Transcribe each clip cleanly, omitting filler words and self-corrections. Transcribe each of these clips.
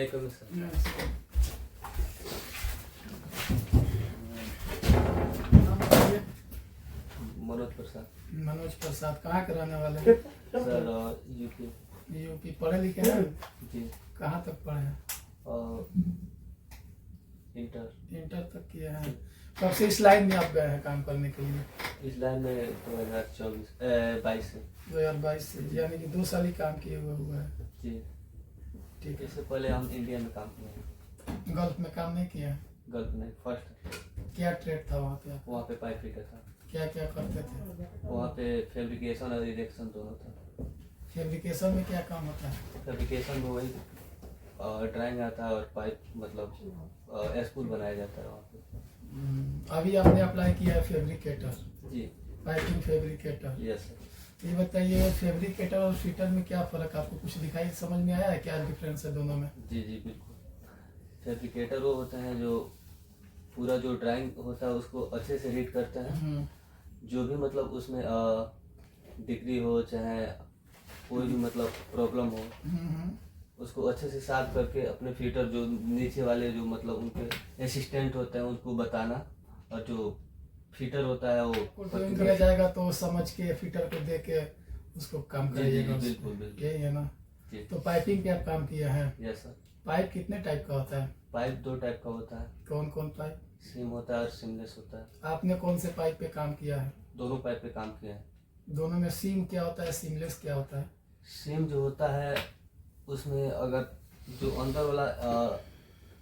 Welcome sir. नाम बताइए। मनोज प्रसाद। मनोज प्रसाद कहाँ के रहने वाले हैं? Sir UP. यूपी पढ़े लिखे हैं? जी। कहाँ तक पढ़े हैं? इंटर तक किए हैं। कब से इस लाइन में आप गए हैं काम करने के लिए? इस लाइन में 2022 से। 2022 से, यानी कि 2 साल ही काम किए हुआ है। जी ठीक है। इससे पहले हम इंडिया में काम किए हैं। गल्फ में काम नहीं किया? गल्फ में फर्स्ट। क्या ट्रेड था वहाँ पे? वहाँ पे पाइप फिटर था। क्या क्या करते थे? वहाँ पे फैब्रिकेशन और इरेक्शन दोनों था। फैब्रिकेशन में क्या काम होता है? फैब्रिकेशन में वही ड्राइंग आता है और पाइप मतलब स्पूल बनाया जाता है वहाँ पे। अभी आपने अप्लाई किया है फैब्रिकेटर? जी। Piping fabricator. Yes sir. तो ये बताइए, फैब्रिकेटर और फिटर में क्या फ़र्क आपको कुछ दिखाई समझ में आया है? क्या डिफरेंस है दोनों में? जी जी बिल्कुल। फैब्रिकेटर वो होते हैं जो पूरा जो ड्राइंग होता है उसको अच्छे से रीड करते हैं। जो भी मतलब उसमें डिग्री हो चाहे कोई भी मतलब प्रॉब्लम हो उसको अच्छे से साफ करके अपने फिटर जो नीचे वाले जो मतलब उनके असिस्टेंट होते हैं उनको बताना, और जो फिटर होता है वो ड्राइंग किया जाएगा तो समझ के फिटर को दे के उसको काम कराइएगा। बिल्कुल बिल्कुल यही है ना? जी। तो पाइपिंग पे आप काम किया है? Yes sir. पाइप कितने टाइप का होता है? पाइप 2 टाइप का होता है। कौन कौन पाइप? सीम होता है और सीमलेस होता है। आपने कौन से पाइप पे काम किया है? दोनों पाइप पे काम किया है। दोनों में सीम क्या होता है, सीमलेस क्या होता है? सीम जो होता है उसमें अगर जो अंदर वाला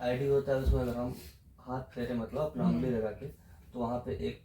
आईडी होता है उसमें अगर हम हाथ फेरे मतलब अपना उंगली लगा के तो वहाँ पे एक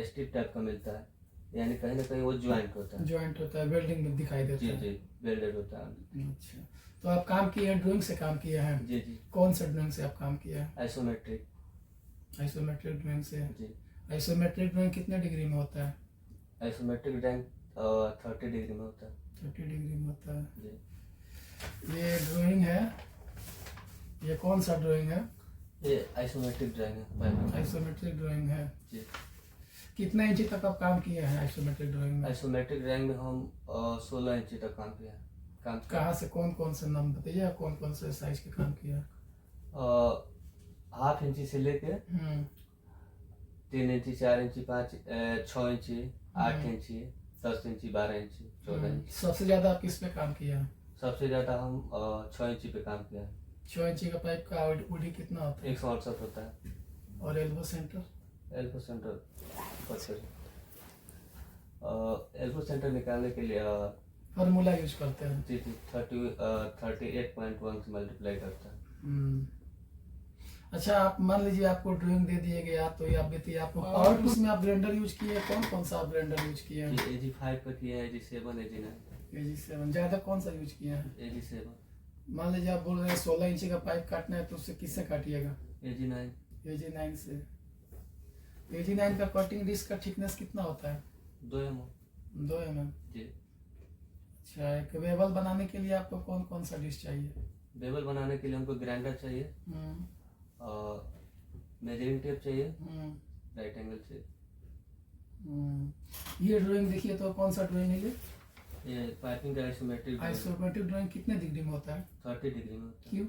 स्टिप टाइप का मिलता है, यानी कहीं ना कहीं वो ज्वाइंट होता है। ज्वाइंट होता है, वेल्डिंग में दिखाई देता जी है। जी वेल्डेड होता है। अच्छा, तो आप काम किए हैं, ड्राइंग से काम किए हैं? जी जी। कौन सा ड्राइंग से आप काम किए हैं? आइसोमेट्रिक। आइसोमेट्रिक ड्राइंग से। जी। आइसोमेट्रिक ड्राइंग कितने डिग्री में होता है? आइसोमेट्रिक ड्राइंग 30 डिग्री में होता है। 30 डिग्री में होता है। जी। ये ड्राइंग है, ये कौन सा ड्राइंग है? ये आइसोमेट्रिक ड्राइंग है। आइसोमेट्रिक ड्राइंग है। जी। कितना इंची तक आप काम किए हैं आइसोमेट्रिक ड्राइंग में? आइसोमेट्रिक ड्राइंग में हम 16 इंची तक काम किया है। कहाँ से कौन कौन से नाम बताइए, कौन कौन से साइज के काम किया? 1/2 इंची से लेके 3 इंची 4 इंची 6 इंची 8 इंची 10 इंची 12 इंची 14 इंची। सबसे ज्यादा आप किस पे काम किया? सबसे ज्यादा हम 6 इंची पे काम किया है। 6 इंची का पाइप का ओडी कितना होता है? 168 होता है। और elbow centre? Elbow centre elbow centre निकालने के लिए फार्मूला यूज करते हैं? जी जी 38.1 से मल्टीप्लाई करता है। अच्छा, आप मान लीजिए आपको ड्राइंग दे दिए गया तो ये आप बताइए आपको पावर टूल्स में आप ब्लेंडर यूज किए, कौन कौन सा आप ब्लेंडर यूज किए हैं? AG5 का किया है, AG7 AG9। AG7 ज्यादा कौन सा यूज किए हैं? AG7। मान लीजिए आप बोल रहे हैं 16 इंची का पाइप काटना है तो उससे किससे काटिएगा? AG9। AG9 से। AG9 का कटिंग डिस्क का थिकनेस कितना होता है? 2 mm। 2 mm। जी। अच्छा, एक वेबल बनाने के लिए आपको कौन कौन सा डिस्क चाहिए? बेबल बनाने के लिए हमको ग्राइंडर चाहिए, मेजरिंग टेप चाहिए, राइट एंगल चाहिए। ये ड्राइंग देखिए तो कौन सा ड्राइंग है ये पाइपिंग का आइसोमेट्रिक। आइसोमेट्रिक ड्राइंग कितने डिग्री में होता है? 30 डिग्री में होता है। क्यों?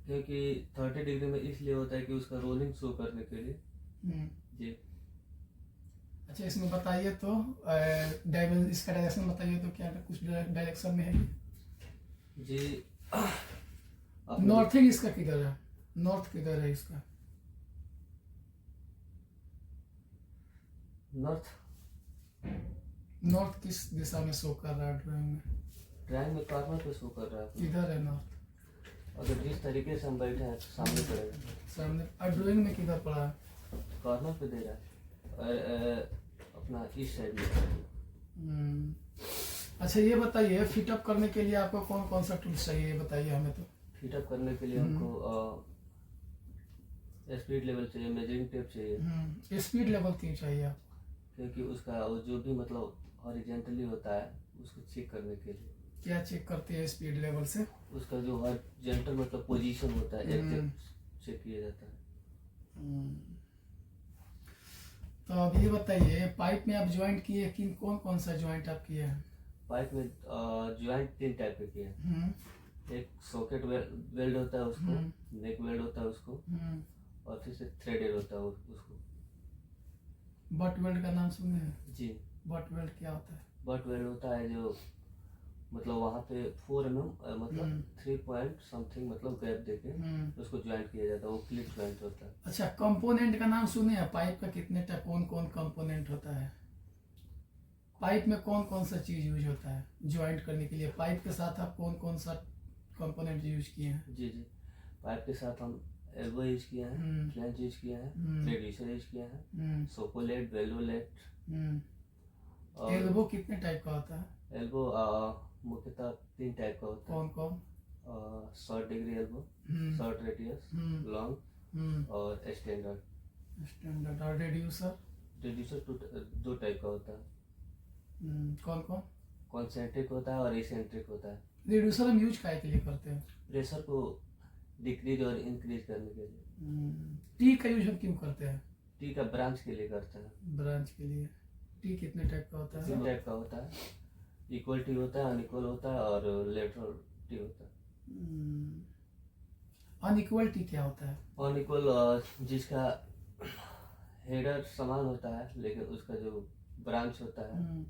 क्योंकि 30 डिग्री में इसलिए होता है कि उसका रोलिंग शो करने के लिए। जी। अच्छा, इसमें बताइए तो इसका डायरेक्शन बताइए तो क्या कुछ डायरेक्शन में है ये? जी। नॉर्थिंग इसका किधर है? नॉर्थ किधर है इसका? नॉर्थ किस दिशा में शो कर रहा है ड्राइंग में? ड्राइंग में कॉर्नर पे शो कर रहा है। किधर है नॉर्थ? अगर जिस तरीके से हम बैठे हैं तो सामने पड़ेगा। सामने। और ड्राइंग में किधर पड़ा है? कॉर्नर पे दे रहा है अपना इस साइड में। अच्छा, ये बताइए फिटअप करने के लिए आपको कौन कौन सा टूल्स चाहिए, ये बताइए हमें तो। फिटअप करने के लिए हमको स्पीड लेवल चाहिए, मेजरिंग टेप चाहिए। स्पीड लेवल क्यों चाहिए आपको? क्योंकि उसका वो जो भी मतलब हॉरिजॉन्टली होता है उसको चेक करने के लिए। क्या चेक करते हैं स्पीड लेवल से? उसका जो हॉरिजॉन्टल मतलब पोजीशन होता है एग्जैक्ट चेक किया जाता है। तो अब ये बताइए, पाइप में आप ज्वाइंट किए कौन कौन सा ज्वाइंट आप किए हैं? पाइप में ज्वाइंट 3 टाइप के किए हैं। एक सॉकेट वेल्ड होता है उसको, नेक वेल्ड होता है उसको, और फिर से थ्रेडेड होता है उसको। बट वेल्ड का नाम सुने हैं? जी। बट वेल्ड क्या होता है? बट वेल्ड होता है जो मतलब वहाँ पे 4 mm मतलब 3 पॉइंट समथिंग मतलब गैप देके उसको ज्वाइंट किया जाता है, वो क्लिप ज्वाइंट होता है। अच्छा, कंपोनेंट का नाम सुने हैं? पाइप का कितने टाइप, कौन कौन कंपोनेंट होता है? पाइप में कौन कौन सा चीज यूज होता है ज्वाइंट करने के लिए? पाइप के साथ आप कौन कौन सा कंपोनेंट यूज किए हैं? जी जी, पाइप के साथ हम एल्बो यूज किए हैं, फ्लैंज यूज किए हैं, रेड्यूसर यूज किए हैं, सोपोलेट, वेलोलेट। और एल्बो कितने टाइप का होता है? एल्बो मुख्यतः 3 टाइप का होता है। कौन कौन? Short degree elbow, short radius, long और स्टैंडर्ड। स्टैंडर्ड। और रेड्यूसर? रेड्यूसर 2 टाइप का होता है। कौन कौन? कॉन्सेंट्रिक होता है और एसेंट्रिक होता है। रेड्यूसर हम यूज काहे के लिए करते हैं? प्रेशर को डिक्रीज और इंक्रीज करने के लिए। टी का यूज हम क्यों करते हैं? टी का ब्रांच के लिए करते हैं। ब्रांच के लिए। टी कितने टाइप का होता है? 3 टाइप का होता है, इक्वल टी होता है, अनइक्वल होता है और लेटरल टी होता है। अनइक्वल टी क्या होता है? अनइक्वल जिसका हेडर समान होता है लेकिन उसका जो ब्रांच होता है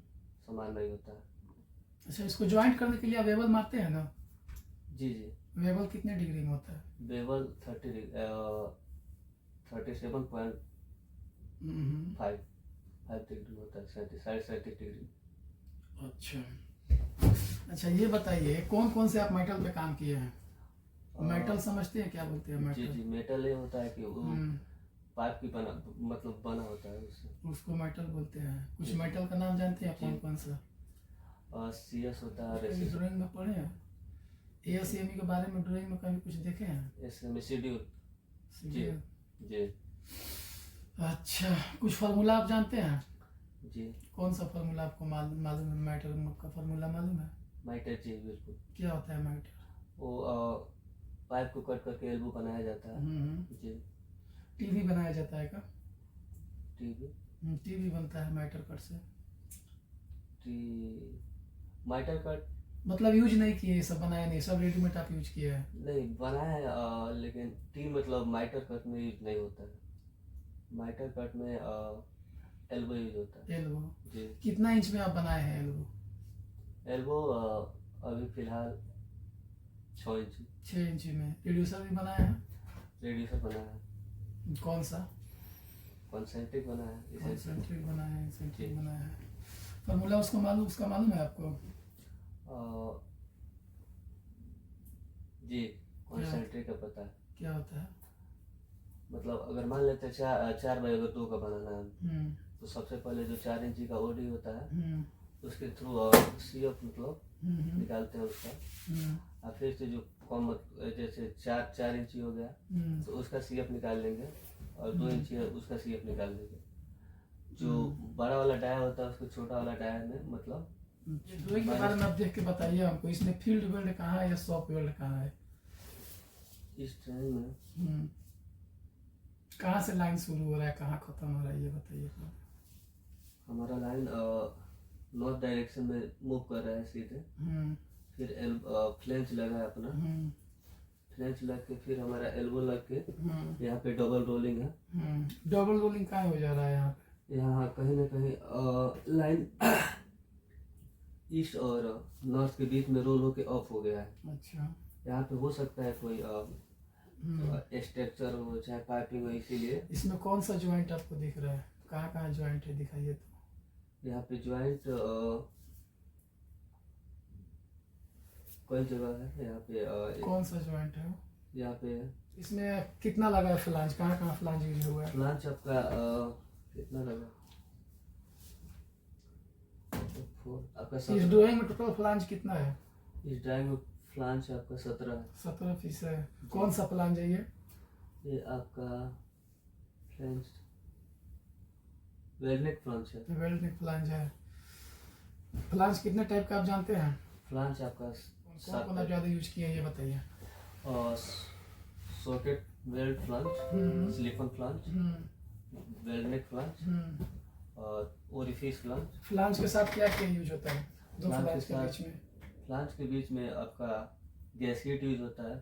समान नहीं होता है। अच्छा, इसको ज्वाइंट करने के लिए आप वेबल मारते हैं ना? जी जी। वेबल कितने डिग्री में होता है? वेबल 37.5 डिग्री होता है, 37.5 डिग्री। अच्छा, ये बताइए कौन कौन से आप मेटल पे काम किए हैं? मेटल समझते हैं क्या बोलते हैं मेटल? जी जी, मेटल ये होता है कि वो पाइप की बना होता है उसको मेटल बोलते हैं। कुछ मेटल का नाम जानते हैं कौन कौन सा? CS होता है। ड्राइंग में पढ़े हैं? ASME के बारे में ड्राइंग में कभी कुछ देखे हैं? शेड्यूल। जी जी। अच्छा, कुछ फार्मूला आप जानते हैं? जी। कौन सा फार्मूला आपको मालूम है? मैटर का फार्मूला मालूम है? माइटर। जी बिल्कुल। क्या होता है माइटर? वो पाइप को कट करके एल्बो बनाया जाता है। जी। टीवी बनाया जाता है क्या? टीवी? टीवी बनता है माइटर कट से। माइटर कट मतलब यूज नहीं किए, ये सब बनाया नहीं, सब रेडीमेड आप यूज किए हैं? नहीं बनाया है लेकिन टी मतलब माइटर कट में यूज नहीं होता है। माइटर कट में एल्बो यूज होता है। एल्बो? जी। कितना इंच में आप बनाए हैं एल्बो? एल्बो अभी फिलहाल 6 इंच। 6 इंच में। रेड्यूसर भी बनाया है? रेड्यूसर बनाया है। कौन सा? कॉन्सेंट्रिक बनाया है। कॉन्सेंट्रिक बनाया है, एसेंट्रिक बनाया है। फार्मूला उसका मालूम है आपको? जी, कॉन्सेंट्रिक का पता है। क्या होता है? मतलब अगर मान लेते हैं 4 बाई अगर 2 का बनाना है तो सबसे पहले जो 4 इंची का ओडी होता है उसके थ्रू CF मतलब निकालते हैं उसका, और फिर से जो कम जैसे 4 इंची हो गया तो उसका CF निकाल लेंगे, और 2 इंची है उसका CF निकाल देंगे। जो बड़ा वाला डाया होता है उसको छोटा वाला डाया में मतलब ड्राइंग के बारे में आप देख के बताइए हमको, इसमें फील्ड वेल्ड कहाँ है या शॉप वेल्ड कहाँ है? इस ड्राइंग में कहाँ से लाइन शुरू हो रहा है, कहाँ खत्म हो रहा है, ये बताइए। हमारा लाइन नॉर्थ डायरेक्शन में मूव कर रहा है सीधे। फिर फ्लेंज लगा है अपना, फ्लेंज लग के फिर हमारा एल्बो लग के यहाँ पे डबल रोलिंग है। डबल रोलिंग कहाँ हो जा रहा है यहाँ पे? यहाँ कहीं ना कहीं लाइन ईस्ट और नॉर्थ के बीच में रोल होके ऑफ हो गया है। अच्छा, यहाँ पे हो सकता है कोई स्ट्रक्चर हो चाहे पाइपिंग हो, इसीलिए। इसमें कौन सा ज्वाइंट आपको दिख रहा है? कहाँ कहाँ ज्वाइंट है, दिखाइए तो। यहाँ पे ज्वाइंट कई जगह है। यहाँ पे कौन सा ज्वाइंट है? यहाँ पे इसमें कितना लगा है फ्लांज, कहाँ कहाँ फ्लांज यूज हुआ है? फ्लांज आपका कितना लगा? आपका इस ड्राइंग में टोटल फ्लांज कितना है? इस ड्राइंग में फ्लांज आपका 17 है। 17 पीस है। कौन सा फ्लांज है ये आपका फ्लांज वेलनेक फ्लांज है। वेलनेक फ्लांज है। फ्लांज कितने टाइप का आप जानते हैं? फ्लांज आपका कौन आप ज़्यादा यूज किए हैं ये बताइए। Socket weld flange, silicon flange, weld neck flange और ओरिफिस फ्लांज। फ्लांज के साथ क्या क्या यूज होता है दो फ्लांज के बीच में? फ्लांज के बीच में आपका गैस्केट यूज होता है।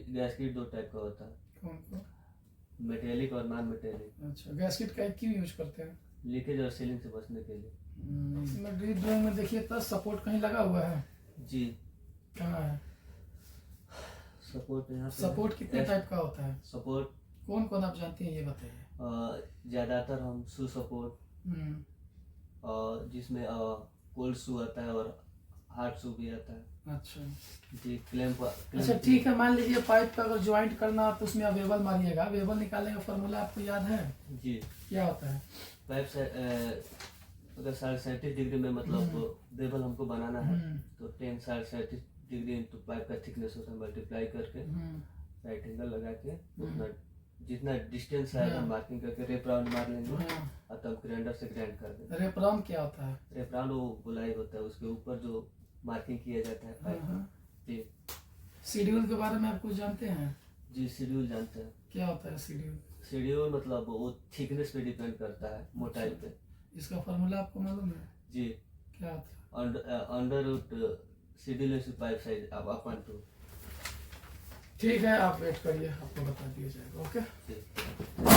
गैस्केट 2 टाइप का होता है, कौन कौन? मेटेलिक और नॉन मेटेलिक। अच्छा, गैस्केट का क्यों यूज करते हैं? लीकेज और सीलिंग से बचने के लिए। इसमें ड्राइंग में देखिए तो सपोर्ट कहीं लगा हुआ है, जी कहाँ है? सपोर्ट यहाँ पे सपोर्ट कितने टाइप का होता है? सपोर्ट कौन कौन आप जानते हैं ये बताइए। ज़्यादातर हम शू सपोर्ट, जिसमें कोल्ड शू आता है और हार्ड शू भी आता है। अच्छा जी क्लैंप। अच्छा ठीक है, मान लीजिए पाइप का अगर ज्वाइंट करना हो तो उसमें आप वेबल मारिएगा। वेबल निकालने का फॉर्मूला आपको याद है? जी क्या होता है? पाइप से अगर 37.5 डिग्री में मतलब वेबल हमको बनाना है तो 37.5 डिग्री इंटू पाइप का थिकनेस होता है, मल्टीप्लाई करके राइट एंगल लगा के उतना जितना डिस्टेंस आएगा मार्किंग करके रेप राउंड मार लेंगे और तब ग्राइंडर से ग्राइंड कर देंगे। रेप राउंड क्या होता है? रेप राउंड वो गोलाई होता है, उसके ऊपर जो मार्किंग किया जाता है पाइप का। जी शेड्यूल के बारे में आप कुछ जानते हैं? जी शेड्यूल जानते हैं। क्या होता है शेड्यूल? शेड्यूल मतलब वो थिकनेस पे डिपेंड करता है, मोटाई पे। इसका फॉर्मूला आपको मालूम है? जी क्या होता है? Under root schedule into pipe size upon two. ठीक है, आप वेट करिए, आपको बता दिया जाएगा। ओके। ठीक।